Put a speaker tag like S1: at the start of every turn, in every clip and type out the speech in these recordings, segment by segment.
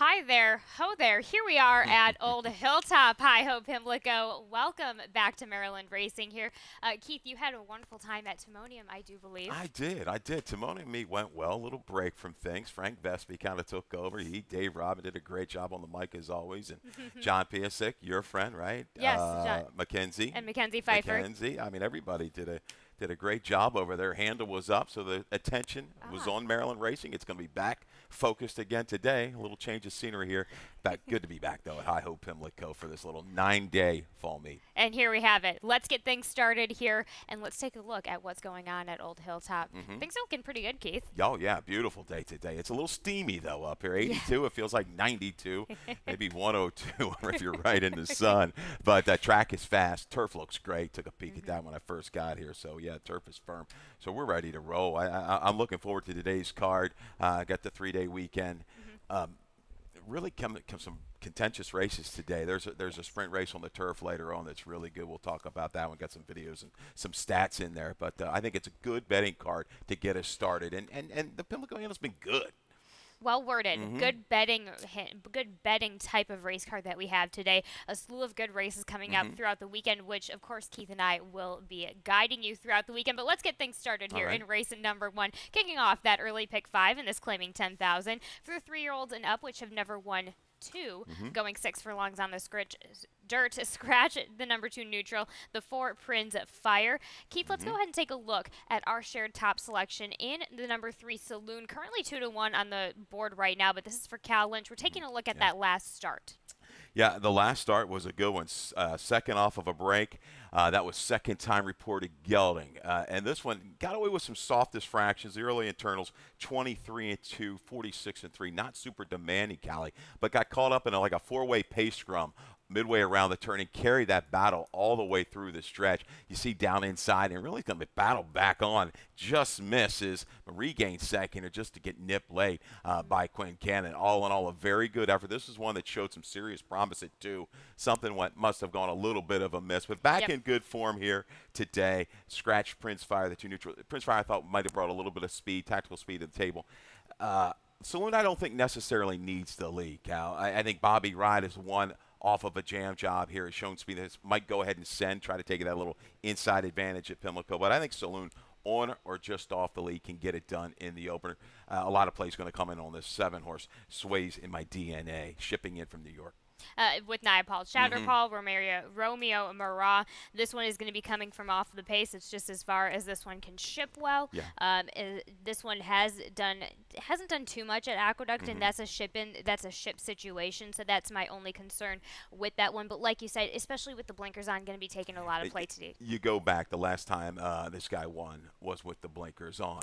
S1: Hi there, ho there. Here we are at Old Hilltop. Hi ho, Pimlico. Welcome back to Maryland Racing here. Keith, you had a wonderful time at Timonium, I do believe.
S2: I did. Timon and me went well. A little break from things. Frank Vespi kind of took over. Dave Robin did a great job on the mic as always. And John Piasek, your friend, right?
S1: Yes, John.
S2: Mackenzie.
S1: And Mackenzie Pfeiffer.
S2: Mackenzie. I mean, everybody did a great job over there. Handle was up, so the attention was on Maryland Racing. It's going to be back focused again today. A little change of scenery here. Good to be back, though, at Hi Ho Pimlico for this little 9-day fall meet.
S1: And here we have it. Let's get things started here, and let's take a look at what's going on at Old Hilltop. Things are looking pretty good, Keith.
S2: Oh, yeah, beautiful day today. It's a little steamy, though, up here. 82, it feels like 92, maybe 102 if you're right in the sun. But that track is fast. Turf looks great. Took a peek at that when I first got here. So, yeah, turf is firm. So we're ready to roll. I'm looking forward to today's card. Got the 3-day weekend. Really come some contentious races today. There's a sprint race on the turf later on that's really good. We'll talk about that one. Got some videos and some stats in there. But I think it's a good betting card to get us started. And the Pimlico handle's been good.
S1: Well worded. Good betting type of race card that we have today. A slew of good races coming up throughout the weekend, which of course Keith and I will be guiding you throughout the weekend. But let's get things started here in race number 1, kicking off that early pick 5, and this claiming 10,000 for 3-year-olds and up, which have never won 2, going 6 furlongs on the dirt to scratch the number 2 neutral, the 4 Prince Fire. Keith, let's go ahead and take a look at our shared top selection in the number 3 Saloon, currently 2-1 on the board right now, but this is for Cal Lynch. We're taking a look at that last start.
S2: Yeah, the last start was a good one. Second off of a break. That was second time reported gelding. And this one got away with some softest fractions. The early internals, 23-2, 46-3. Not super demanding, Callie, but got caught up in like a 4-way pace scrum midway around the turn and carried that battle all the way through the stretch. You see down inside and really going to battle back on. Just misses, regains second or just to get nipped late by Quinn Cannon. All in all, a very good effort. This is one that showed some serious promise at 2. Something must have gone a little bit of a miss, but back in good form here today. Scratched Prince Fire, the 2 neutral. Prince Fire I thought might have brought a little bit of speed, tactical speed to the table. Saloon I don't think necessarily needs the lead, Cal. I think Bobby Ride is one off of a jam job here. Has shown speed. This might go ahead and try to take that little inside advantage at Pimlico. But I think Saloon on or just off the lead can get it done in the opener. A lot of plays going to come in on this 7-horse Sways in My DNA, shipping in from New York.
S1: With Paul Chatterpaul, Romeo Marat. This one is going to be coming from off the pace. It's just as far as this one can ship well. This one hasn't done too much at Aqueduct, and that's a ship situation. So that's my only concern with that one. But like you said, especially with the blinkers on, going to be taking a lot of play today.
S2: You go back the last time this guy won was with the blinkers on.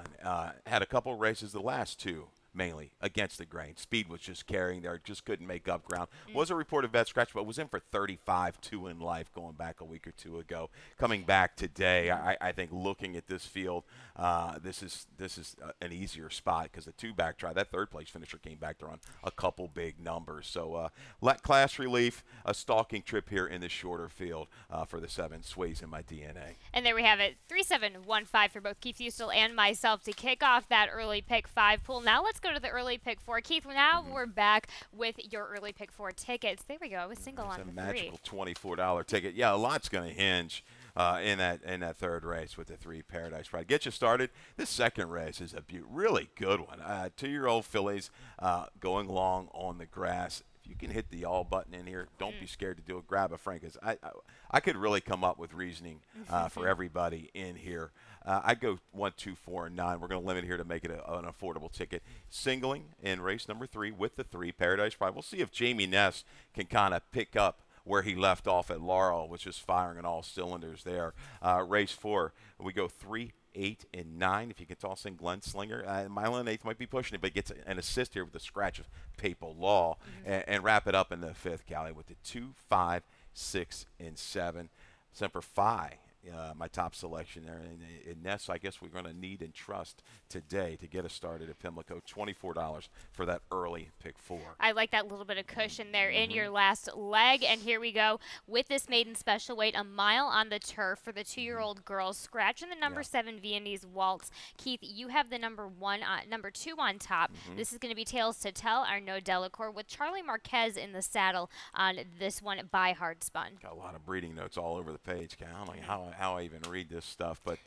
S2: Had a couple races, the last 2. Mainly against the grain. Speed was just carrying there, just couldn't make up ground. Was a reported vet scratch, but was in for 35-2 in life going back a week or 2 ago. Coming back today, I think looking at this field, this is an easier spot because the 2-back try, that 3rd place finisher came back there on a couple big numbers. So let class relief, a stalking trip here in the shorter field for the 7 Sways in My DNA.
S1: And there we have it, 3-7-1-5 for both Keith Ustel and myself to kick off that early pick 5 pool. Now let's go to the early pick 4. Keith, now we're back with your early pick 4 tickets. There we go. I was single on the 3.
S2: Magical $24 ticket. Yeah, a lot's going to hinge in that 3rd race with the 3 Paradise Pride. Get you started. This 2nd race is a really good one. 2-year-old fillies going long on the grass. If you can hit the all button in here, don't be scared to do it. Grab a Frank. I could really come up with reasoning for everybody in here. I go 1, 2, 4, and 9. We're going to limit here to make it an affordable ticket. Singling in race number 3 with the 3 Paradise Pride. We'll see if Jamie Ness can kind of pick up where he left off at Laurel, which is firing on all cylinders there. Race 4, we go 3, 8, and 9. If you can toss in Glenn Slinger, Mile and 8th might be pushing it, but gets an assist here with the scratch of Papal Law, and wrap it up in the 5th, Callie, with the 2, 5, 6, and 7. Semper Fi my top selection there. And Ness, I guess we're going to need and trust today to get us started at Pimlico. $24 for that early pick 4.
S1: I like that little bit of cushion there in your last leg. And here we go with this maiden special weight, a mile on the turf for the 2-year-old girls, scratching the number 7 Viennese Waltz. Keith, you have the number 2 on top. This is going to be Tails to Tell, Arnaud Delacour, with Charlie Marquez in the saddle on this one by Hard Spun.
S2: Got a lot of breeding notes all over the page. I don't know how I even read this stuff. But,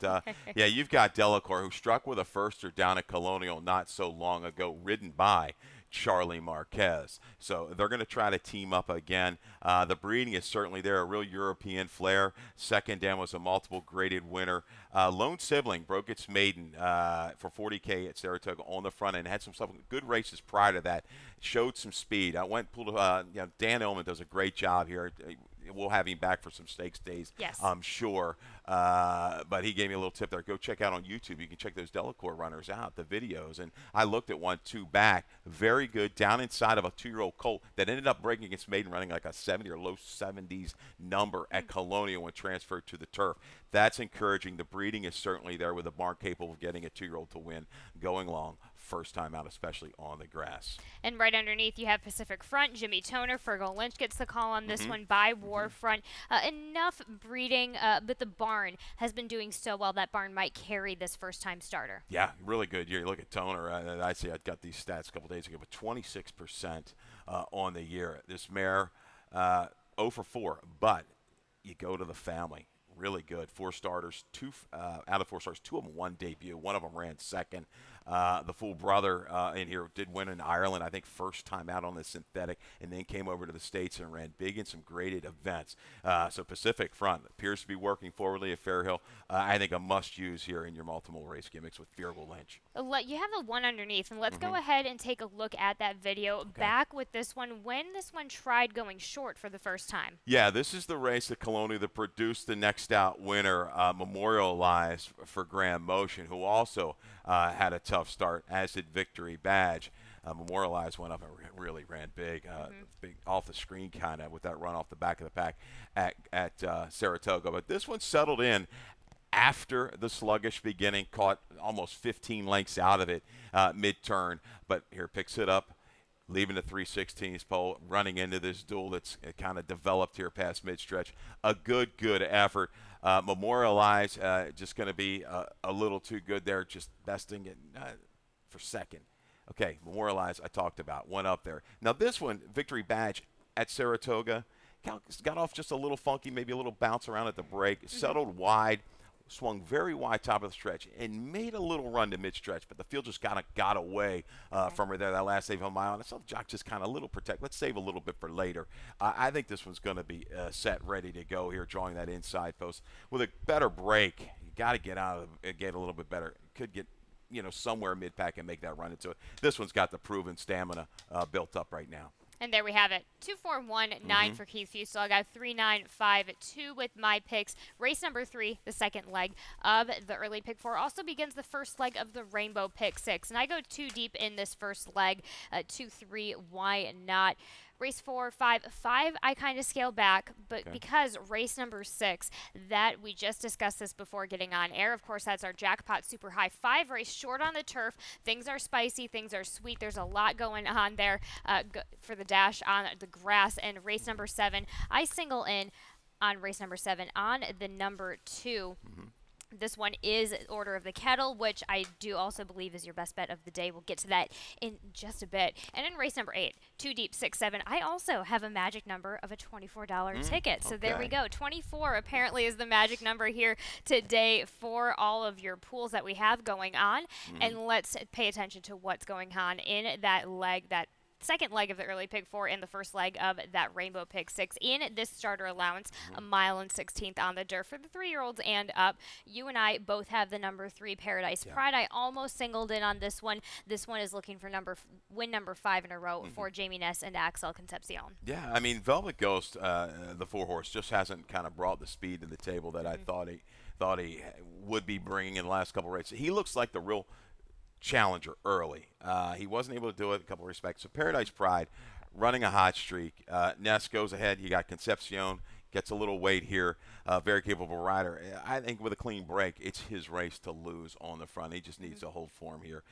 S2: yeah, you've got Delacour, who struck with a firster down at Colonial not so long ago, ridden by Charlie Marquez. So they're going to try to team up again. The breeding is certainly there, a real European flair. Second Dam was a multiple graded winner. Lone Sibling broke its maiden for 40K at Saratoga on the front end. Had some good races prior to that. Showed some speed. Dan Illman does a great job here. We'll have him back for some stakes days,
S1: yes,
S2: I'm sure. But he gave me a little tip there. Go check out on YouTube. You can check those Delacour runners out, the videos. And I looked at 1-2 back. Very good. Down inside of a 2-year-old colt that ended up breaking its maiden, running like a 70 or low 70s number at Colonial when transferred to the turf. That's encouraging. The breeding is certainly there with a barn capable of getting a 2-year-old to win, going long. First time out, especially on the grass.
S1: And right underneath, you have Pacific Front. Jimmy Toner, Fergal Lynch gets the call on this one by Warfront. Enough breeding, but the barn has been doing so well. That barn might carry this first-time starter.
S2: Yeah, really good. You look at Toner. I see I got these stats a couple days ago, but 26% on the year. This mare, 0 for 4, but you go to the family. Really good. 4 starters, out of 4 starters, 2 of them won debut. 1 of them ran second. The full brother in here did win in Ireland, I think first time out on the synthetic, and then came over to the States and ran big in some graded events. So Pacific Front appears to be working forwardly at Fairhill. I think a must-use here in your multiple race gimmicks with Fergal Lynch.
S1: You have the one underneath, and let's go ahead and take a look at that video.
S2: Okay.
S1: Back with this one, when this one tried going short for the first time.
S2: Yeah, this is the race at Colonial that produced the next out winner, Memorialized for Graham Motion, who also had a tough start, as did Victory Badge. Memorialized went up and really ran big, big off the screen kind of with that run off the back of the pack at Saratoga. But this one settled in after the sluggish beginning, caught almost 15 lengths out of it mid-turn, but here picks it up, leaving the 3/16 pole, running into this duel that's kind of developed here past mid-stretch. A good effort. Memorialize just going to be a little too good there, just besting it for second. Okay, Memorialize I talked about, went up there. Now this one, Victory Badge at Saratoga, got off just a little funky, maybe a little bounce around at the break, settled wide, swung very wide top of the stretch, and made a little run to mid-stretch, but the field just kind of got away from her there that last save of a mile. And I saw the jock just kind of a little protect. Let's save a little bit for later. I think this one's going to be set, ready to go here, drawing that inside post. With a better break, you got to get out of it, get a little bit better. Could get, somewhere mid-pack and make that run into it. This one's got the proven stamina built up right now.
S1: And there we have it. 2-4-1-9 for Keith Fusel. I got 3-9-5-2 with my picks. Race number 3, the second leg of the early pick 4, also begins the first leg of the Rainbow pick 6. And I go too deep in this first leg. 2-3, why not? Race 4, 5, I kind of scale back, but because race number 6, that we just discussed this before getting on air. Of course, that's our jackpot super high 5 race, short on the turf. Things are spicy, things are sweet. There's a lot going on there for the dash on the grass. And race number 7, I single in on race number 7 on the number 2. This one is Order of the Kettle, which I do also believe is your best bet of the day. We'll get to that in just a bit. And in race number 8, 2 deep, 6, 7, I also have a magic number of a $24 ticket. So there we go. 24 apparently is the magic number here today for all of your pools that we have going on. And let's pay attention to what's going on in that leg, that second leg of the early pick 4 and the first leg of that Rainbow pick 6 in this starter allowance, a mile and 16th on the dirt for the 3-year-olds and up. You and I both have the number 3 Paradise Pride. I almost singled in on this one. This one is looking for win number 5 in a row for Jamie Ness and Axel Concepcion. Yeah,
S2: I mean, Velvet Ghost, the 4-horse, just hasn't kind of brought the speed to the table that I thought he would be bringing in the last couple of races. He looks like the real challenger early. He wasn't able to do it in a couple of respects. So Paradise Pride running a hot streak. Ness goes ahead. You got Concepcion gets a little weight here. Very capable rider. I think with a clean break, it's his race to lose on the front. He just needs to hold form here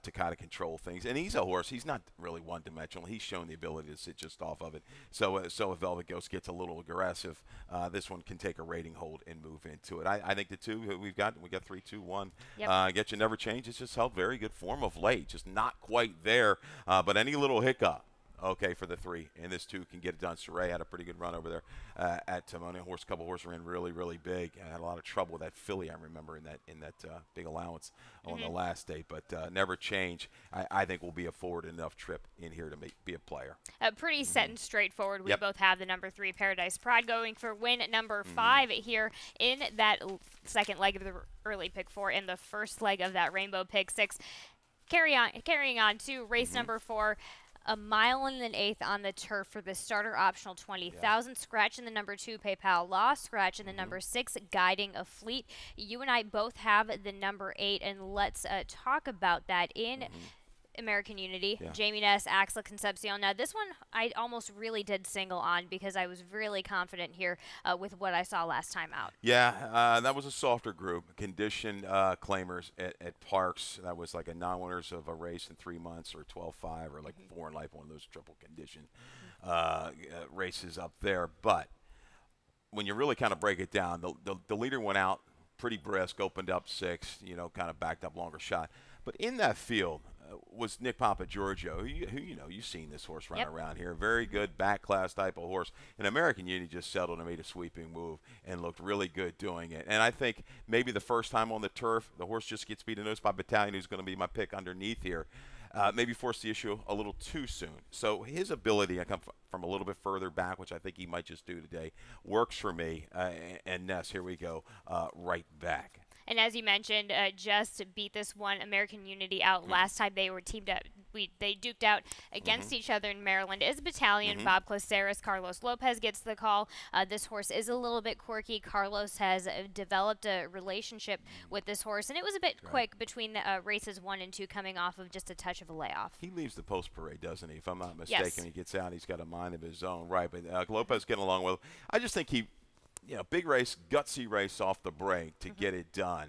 S2: to kind of control things. And he's a horse. He's not really one-dimensional. He's shown the ability to sit just off of it. So if Velvet Ghost gets a little aggressive, this one can take a rating hold and move into it. I think the two we got 3, 2, 1.
S1: Yep.
S2: Get You Never Change. It's just held very good form of late. Just not quite there. But any little hiccup, okay, for the 3, and this 2 can get it done. Saray had a pretty good run over there at Timonian. Couple horses ran really, really big. I had a lot of trouble with that filly, I remember, in that big allowance on the last day. But Never Change, I think, will be a forward enough trip in here to be a player.
S1: Pretty set and straightforward. We both have the number 3, Paradise Pride, going for win number 5 here in that second leg of the early pick 4 and the first leg of that Rainbow pick 6. Carrying on to race number 4. A mile and an eighth on the turf for the starter optional 20,000. Scratch in the number 2, PayPal Law. Scratch in the number 6, Guiding a Fleet. You and I both have the number 8, and let's talk about that in American Unity. Jamie Ness, Axel Concepcion. Now, this one I almost really did single on because I was really confident here with what I saw last time out.
S2: Yeah, that was a softer group. Condition claimers at Parks. That was like a non-winners of a race in 3 months, or 12-5, or like 4 in life, one of those triple condition races up there. But when you really kind of break it down, the leader went out pretty brisk, opened up 6, kind of backed up longer shot. But in that field was Nick Papagiorgio, who you've seen this horse run around here. Very good back class type of horse. And American Unity just settled and made a sweeping move and looked really good doing it. And I think maybe the first time on the turf, the horse just gets beat a nose by Battalion, who's going to be my pick underneath here. Maybe forced the issue a little too soon. So his ability to come from a little bit further back, which I think he might just do today, works for me. And Ness, here we go, right back.
S1: And as you mentioned, just beat this one American Unity out last time they were teamed up. They duked out against each other in Maryland. Is Battalion, Bob Closeras, Carlos Lopez gets the call. This horse is a little bit quirky. Carlos has developed a relationship with this horse, and it was a bit quick between races 1 and 2, coming off of just a touch of a layoff.
S2: He leaves the post parade, doesn't he? If I'm not mistaken, he gets out. He's got a mind of his own, right? But Lopez getting along well. I just think he. Big race, gutsy race off the break to get it done.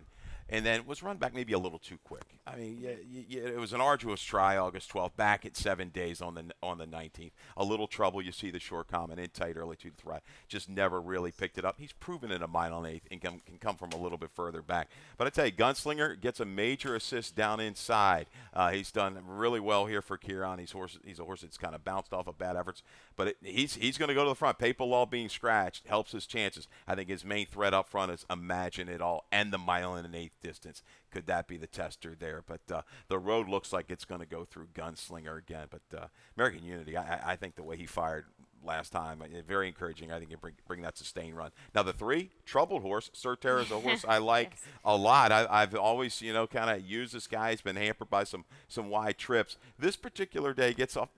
S2: And then was run back maybe a little too quick. I mean, it was an arduous try, August 12th, back at 7 days on the 19th. A little trouble. You see the short comment in tight early to the right. Just never really picked it up. He's proven in a mile and eighth and can come from a little bit further back. But I tell you, Gunslinger gets a major assist down inside. He's done really well here for Kieran. He's a horse that's kind of bounced off of bad efforts. But he's going to go to the front. Papal Law being scratched helps his chances. I think his main threat up front is Imagine It All and the mile and an eighth distance. Could that be the tester there? But the road looks like it's going to go through Gunslinger again. But American Unity, I think the way he fired last time, very encouraging. I think he bring that sustained run. Now the 3, Troubled Horse. Certerra is a horse I like a lot. I've always, kind of used this guy. He's been hampered by some wide trips. This particular day gets off,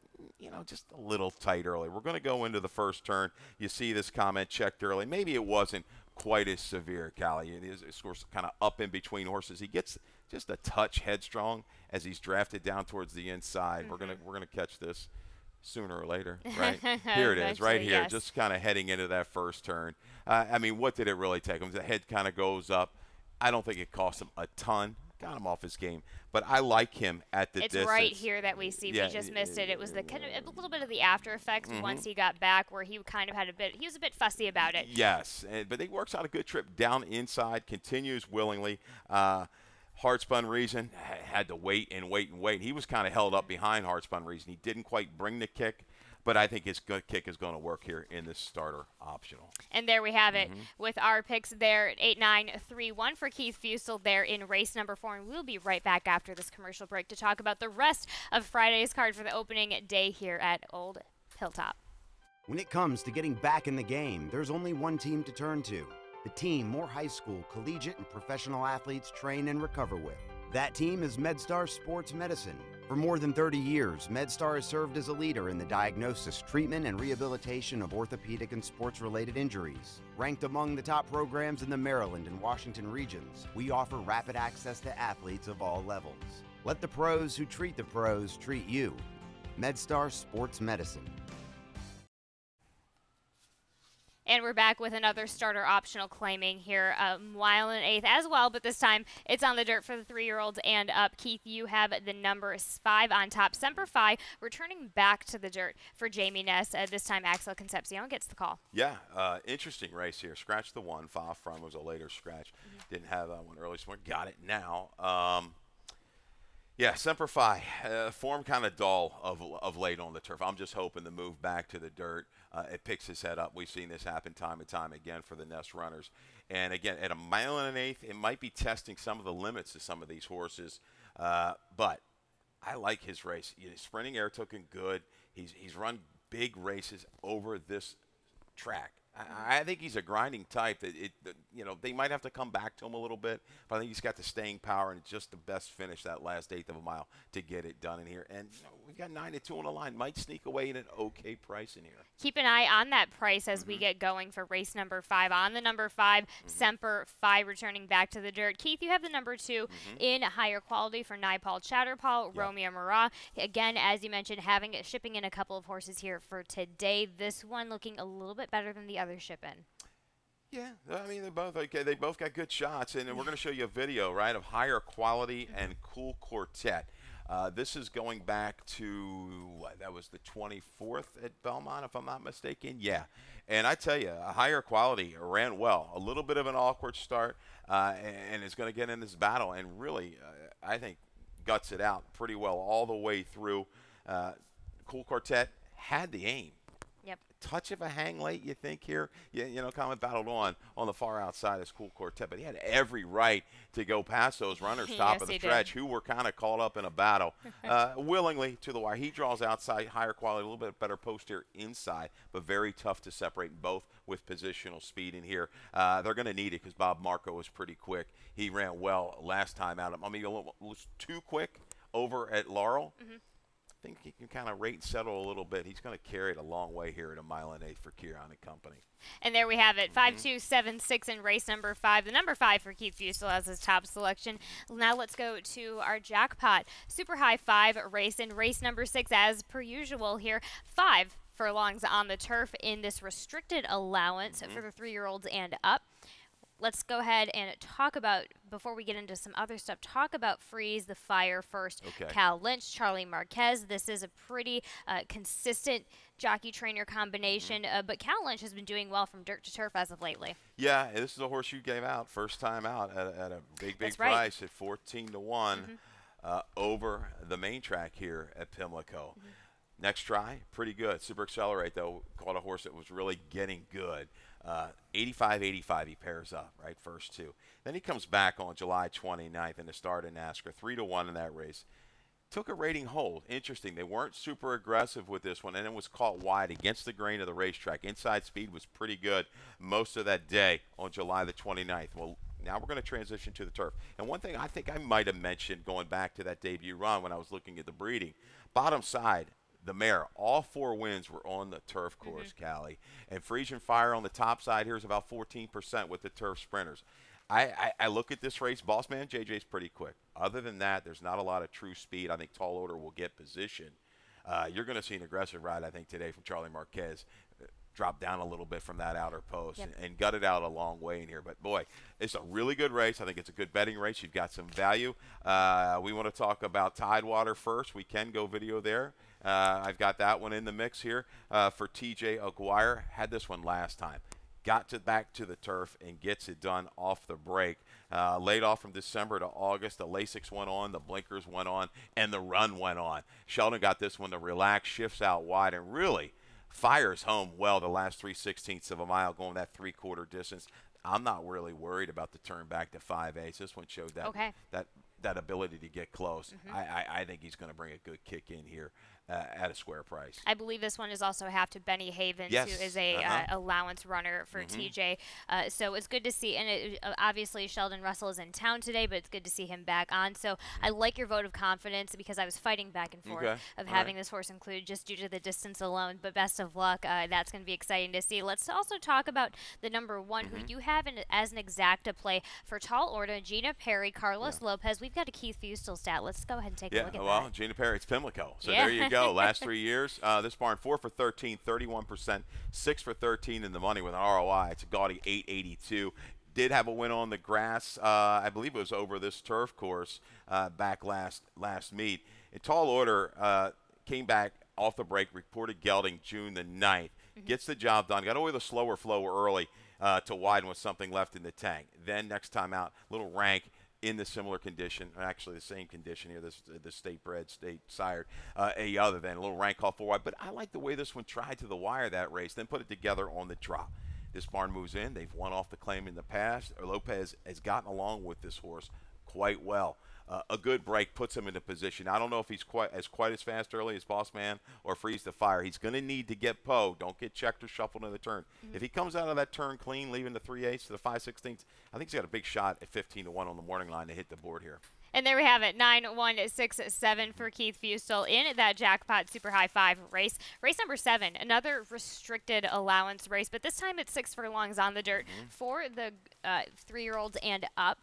S2: just a little tight early. We're going to go into the first turn. You see this comment checked early. Maybe it wasn't quite as severe, Callie. It is, of course, kind of up in between horses. He gets just a touch headstrong as he's drafted down towards the inside. We're gonna catch this sooner or later, right? Here it is, right here, just kind of heading into that first turn. I mean, what did it really take him? The head kind of goes up. I don't think it cost him a ton. Got him off his game, but I like him at the distance.
S1: It's right here that we see. We just missed it. It was the kind of a little bit of the after effects once he got back, where he kind of had he was a bit fussy about it.
S2: Yes, but he works out a good trip down inside, continues willingly. Hardspun Reason had to wait and wait and wait. He was kind of held up behind Hardspun Reason. He didn't quite bring the kick. But I think his good kick is going to work here in this starter optional.
S1: And there we have it with our picks there at 8-9-3-1 for Keith Fusel there in race number 4. And we'll be right back after this commercial break to talk about the rest of Friday's card for the opening day here at Old Hilltop.
S3: When it comes to getting back in the game, there's only one team to turn to. The team more high school, collegiate, and professional athletes train and recover with. That team is MedStar Sports Medicine. For more than 30 years, MedStar has served as a leader in the diagnosis, treatment, and rehabilitation of orthopedic and sports-related injuries. Ranked among the top programs in the Maryland and Washington regions, we offer rapid access to athletes of all levels. Let the pros who treat the pros treat you. MedStar Sports Medicine.
S1: And we're back with another starter optional claiming here, a mile and an eighth as well, but this time it's on the dirt for the 3-year-olds and up. Keith, you have the number 5 on top. Semper Fi returning back to the dirt for Jamie Ness. This time Axel Concepcion gets the call.
S2: Yeah, interesting race here. Scratched the 1. Far From was a later scratch. Didn't have that one early, so got it now. Yeah, Semper Fi, form kind of dull of late on the turf. I'm just hoping to move back to the dirt. It picks his head up. We've seen this happen time and time again for the Ness runners. And again, at a mile and an eighth, it might be testing some of the limits of some of these horses. But I like his race. Sprinting air took him good. He's run big races over this track. I think he's a grinding type. They might have to come back to him a little bit, but I think he's got the staying power and just the best finish that last eighth of a mile to get it done in here. And we've got 9-2 on the line. Might sneak away at an okay price in here.
S1: Keep an eye on that price as we get going for race number 5. On the number 5, Semper Fi returning back to the dirt. Keith, you have the number 2 in higher quality for Naipaul Chatterpaul, Romeo Murat. Again, as you mentioned, shipping in a couple of horses here for today. This one looking a little bit better than the other ship-in.
S2: Yeah, I mean, they're both okay. They both got good shots, and we're going to show you a video, right, of higher quality and cool quartet. This is going back to, that was the 24th at Belmont, if I'm not mistaken. Yeah, and I tell you, a higher quality ran well. A little bit of an awkward start, and is going to get in this battle, and really, I think, guts it out pretty well all the way through. Cool quartet had the aim.
S1: Yep.
S2: Touch of a hang late, you think here? Comet battled on the far outside of Cool Quartet, but he had every right to go past those runners top of the stretch who were kind of caught up in a battle willingly to the wire. He draws outside, higher quality, a little bit better posterior inside, but very tough to separate both with positional speed in here. They're going to need it because Bob Marco was pretty quick. He ran well last time out. I mean, was too quick over at Laurel. I think he can kind of rate and settle a little bit. He's going to carry it a long way here at a mile and eighth for Kieran and company.
S1: And there we have it, 5-2-7-6 in race number 5. The number 5 for Keith Fusel as his top selection. Now let's go to our jackpot. Super high 5 race in race number 6 as per usual here. 5 furlongs on the turf in this restricted allowance for the 3-year-olds and up. Let's go ahead and talk about, before we get into some other stuff, talk about Freeze the Fire first.
S2: Okay.
S1: Cal Lynch, Charlie Marquez. This is a pretty consistent jockey-trainer combination, but Cal Lynch has been doing well from dirt to turf as of lately.
S2: Yeah, this is a horse you gave out first time out at a big price at 14-1 over the main track here at Pimlico. Next try, pretty good. Super Accelerate, though, caught a horse that was really getting good. 85-85 he pairs up, right, first 2. Then he comes back on July 29th in the start in NASCAR, 3-1 in that race. Took a rating hold. Interesting. They weren't super aggressive with this one, and it was caught wide against the grain of the racetrack. Inside speed was pretty good most of that day on July the 29th. Well, now we're going to transition to the turf. And one thing I think I might have mentioned going back to that debut run when I was looking at the breeding, bottom side, the mare, all 4 wins were on the turf course, Callie. And Frisian Fire on the top side here is about 14% with the turf sprinters. I look at this race. Bossman JJ's pretty quick. Other than that, there's not a lot of true speed. I think Tall Order will get position. You're going to see an aggressive ride, I think, today from Charlie Marquez. Drop down a little bit from that outer post and gut it out a long way in here. But, boy, it's a really good race. I think it's a good betting race. You've got some value. We want to talk about Tidewater first. We can go video there. I've got that one in the mix here for TJ Aguirre. Had this one last time. Got back to the turf and gets it done off the break. Laid off from December to August. The Lasix went on, the blinkers went on, and the run went on. Sheldon got this one to relax, shifts out wide, and really fires home well the last 3/16 of a mile, going that 3/4 distance. I'm not really worried about the turn back to 5/8. This one showed that ability to get close. I think he's going to bring a good kick in here at a square price.
S1: I believe this one is also half to Benny Havens, who is a allowance runner for TJ. So it's good to see. And obviously Sheldon Russell is in town today, but it's good to see him back on. So I like your vote of confidence because I was fighting back and forth of having this horse included just due to the distance alone. But best of luck. That's going to be exciting to see. Let's also talk about the number 1 who you have as an exacta play for Tall Order, Gina Perry, Carlos Lopez. We've got a Keith Fusel stat. Let's go ahead and take a look at that.
S2: Well, Gina Perry, it's Pimlico. So there you go. Last 3 years, this barn 4 for 13, 31%, 6 for 13 in the money with an ROI. It's a gaudy 882. Did have a win on the grass. I believe it was over this turf course back last meet. In tall order, came back off the break, reported gelding June the 9th. Gets the job done. Got away with a slower flow early to widen with something left in the tank. Then next time out, little rank in the similar condition, actually the same condition here, the state bred, state sired, other than a little rank call 4 wide. But I like the way this one tried to the wire that race, then put it together on the drop. This barn moves in. They've won off the claim in the past. Lopez has gotten along with this horse quite well. A good break puts him into position. I don't know if he's quite as fast early as Boss Man or Freeze the Fire. He's going to need to get Poe. Don't get checked or shuffled in the turn. If he comes out of that turn clean, leaving the 3/8 to the 5/16, I think he's got a big shot at 15-1 on the morning line to hit the board here.
S1: And there we have it, 9-1-6-7 for Keith Fustel in that jackpot super high 5 race. Race number 7, another restricted allowance race, but this time it's 6 furlongs on the dirt for the 3-year-olds and up.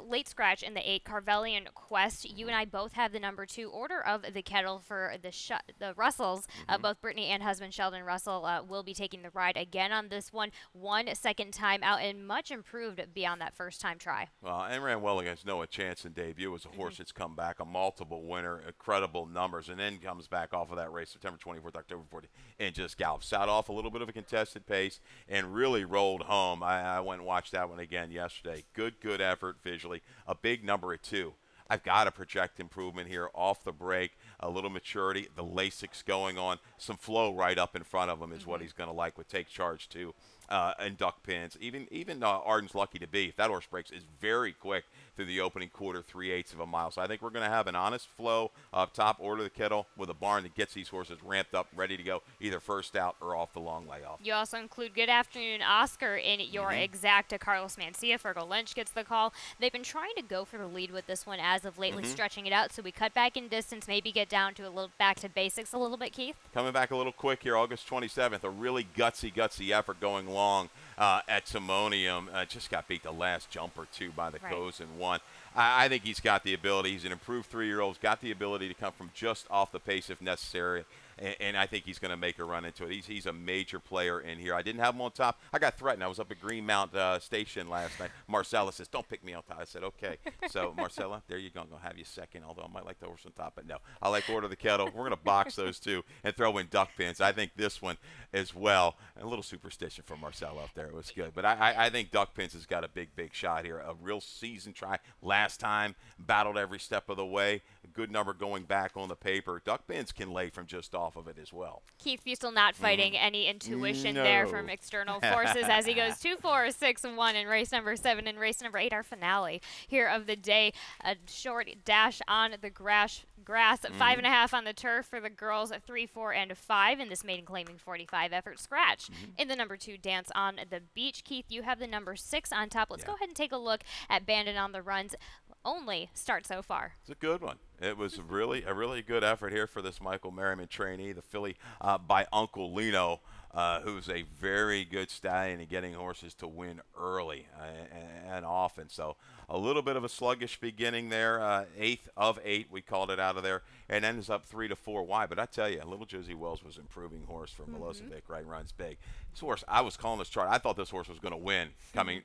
S1: Late scratch in the 8, Carvelian Quest. You and I both have the number 2 Order of the Kettle for the Russells. Both Brittany and husband Sheldon Russell will be taking the ride again on this one. 1 second time out and much improved beyond that first time try.
S2: Well, and ran well against Noah Chance in debut. As a horse that's come back, a multiple winner, incredible numbers, and then comes back off of that race September 24th, October 14th, and just gallops. Sat off a little bit of a contested pace and really rolled home. I went and watched that one again yesterday. Good effort visually. A big number at 2. I've got to project improvement here off the break, a little maturity, the Lasix going on, some flow right up in front of him is what he's going to like with Take Charge too, and duck pins. Even Arden's Lucky to Be, if that horse breaks, is very quick through the opening quarter, 3/8 of a mile. So I think we're going to have an honest flow up top, Order of the Kettle, with a barn that gets these horses ramped up, ready to go, either first out or off the long layoff.
S1: You also include Good Afternoon Oscar in your exacta. Carlos Mencia, Fergal Lynch gets the call. They've been trying to go for the lead with this one as of lately, stretching it out. So we cut back in distance, maybe get down to back to basics a little bit, Keith.
S2: Coming back a little quick here, August 27th, a really gutsy effort going long at Simonium. Just got beat the last jump or 2 by the Coes and won. I think he's got the ability. He's an improved 3-year-old. He's got the ability to come from just off the pace if necessary. And I think he's going to make a run into it. He's a major player in here. I didn't have him on top. I got threatened. I was up at Greenmount Station last night. Marcella says, don't pick me on top. I said, okay. So, Marcella, there you go. I'm going to have you second, although I might like the horse on top. But no, I like Order of the Kettle. We're going to box those 2 and throw in duck pins. I think this one as well. A little superstition from Marcella up there. It was good. But I think duck pins has got a big shot here. A real season try. Last time, battled every step of the way. A good number going back on the paper. Duck pins can lay from just off of it as well.
S1: Keith Fustel not fighting any intuition there from external forces as he goes 2-4-6-1 in race number 7 and race number 8, our finale here of the day. A short dash on the grass, 5.5 on the turf for the girls, 3, 4, and 5 in this maiden claiming 45 effort scratch. In the number 2 dance on the beach, Keith, you have the number 6 on top. Let's go ahead and take a look at Bandit on the Run's only start so far.
S2: It's a good one. It was a really good effort here for this Michael Merriman trainee, the filly by Uncle Lino, who's a very good stallion in getting horses to win early and often. So a little bit of a sluggish beginning there, 8th of 8, we called it out of there, and ends up 3 to 4 wide. But I tell you, little Josie Wells was improving horse for Milosevic, right? Runs big. This horse, I was calling this chart. I thought this horse was going to win coming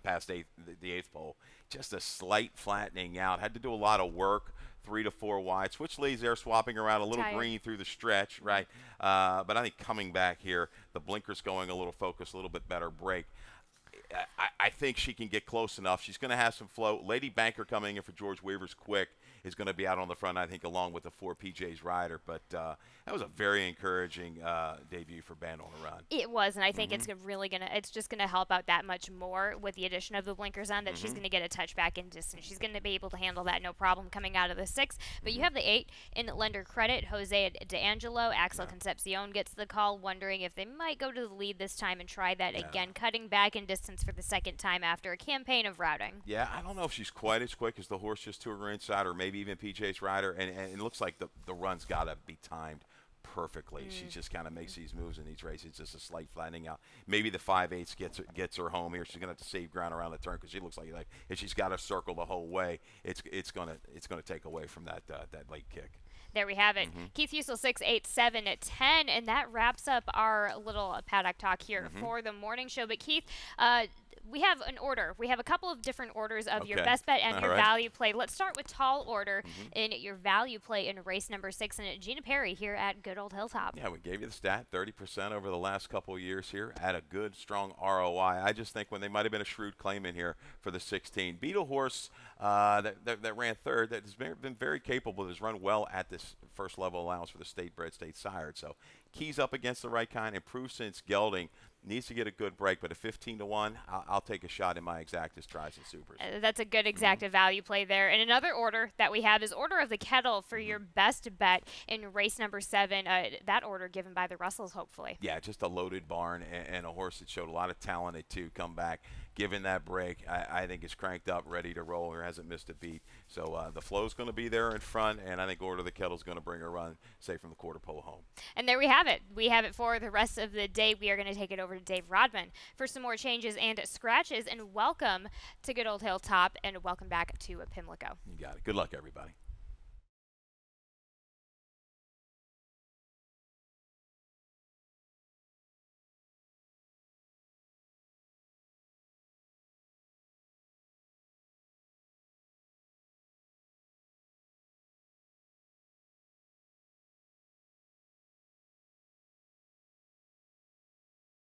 S2: past the 8th pole. Just a slight flattening out. Had to do a lot of work. 3 to 4 wide. Switch leads there, swapping around a little green through the stretch, right? But I think coming back here, the blinkers going a little focused, a little bit better break. I think she can get close enough. She's going to have some flow. Lady Banker coming in for George Weaver's Quick is going to be out on the front, I think, along with the 4 PJ's rider. But that was a very encouraging debut for Band on the Run.
S1: It was, and I think it's just going to help out that much more with the addition of the blinkers on, that she's going to get a touch back in distance. She's going to be able to handle that no problem coming out of the 6. But you have the 8 in Lender Credit. Jose D'Angelo, Axel Concepcion gets the call, wondering if they might go to the lead this time and try that again, cutting back in distance for the second time after a campaign of routing.
S2: Yeah, I don't know if she's quite as quick as the horse just to her inside, or maybe even PJ's rider, and it looks like the run's got to be timed perfectly. She just kind of makes these moves in these races, just a slight flattening out. Maybe the 5/8 gets her home here. She's gonna have to save ground around the turn, because she looks like if she's got to circle the whole way, it's gonna take away from that late kick.
S1: There we have it. Keith Usel 6, 8, 7, 10, and that wraps up our little paddock talk here for the morning show. But Keith, we have an order. We have a couple of different orders of your best bet and your value play. Let's start with tall order in your value play in race number 6, and Gina Perry here at good old Hilltop.
S2: Yeah, we gave you the stat, 30% over the last couple of years here at a good, strong ROI. I just think when they might have been a shrewd claim in here for the 16. Beat a horse that ran third that has been very capable, has run well at this first level allowance for the state bred, state sired. So Keys up against the right kind, improved since gelding. Needs to get a good break, but at 15-1, I'll take a shot in my exactas, tries, and supers.
S1: That's a good exacta value play there. And another order that we have is Order of the Kettle for your best bet in race number 7. That order given by the Russells, hopefully.
S2: Yeah, just a loaded barn and a horse that showed a lot of talent at 2 come back. Given that break, I think it's cranked up, ready to roll, or hasn't missed a beat. So the flow's going to be there in front, and I think Order of the Kettle's going to bring a run, say, from the quarter pole home.
S1: And there we have it. We have it for the rest of the day. We are going to take it over to Dave Rodman for some more changes and scratches. And welcome to good old Hilltop, and welcome back to Pimlico.
S2: You got it. Good luck, everybody.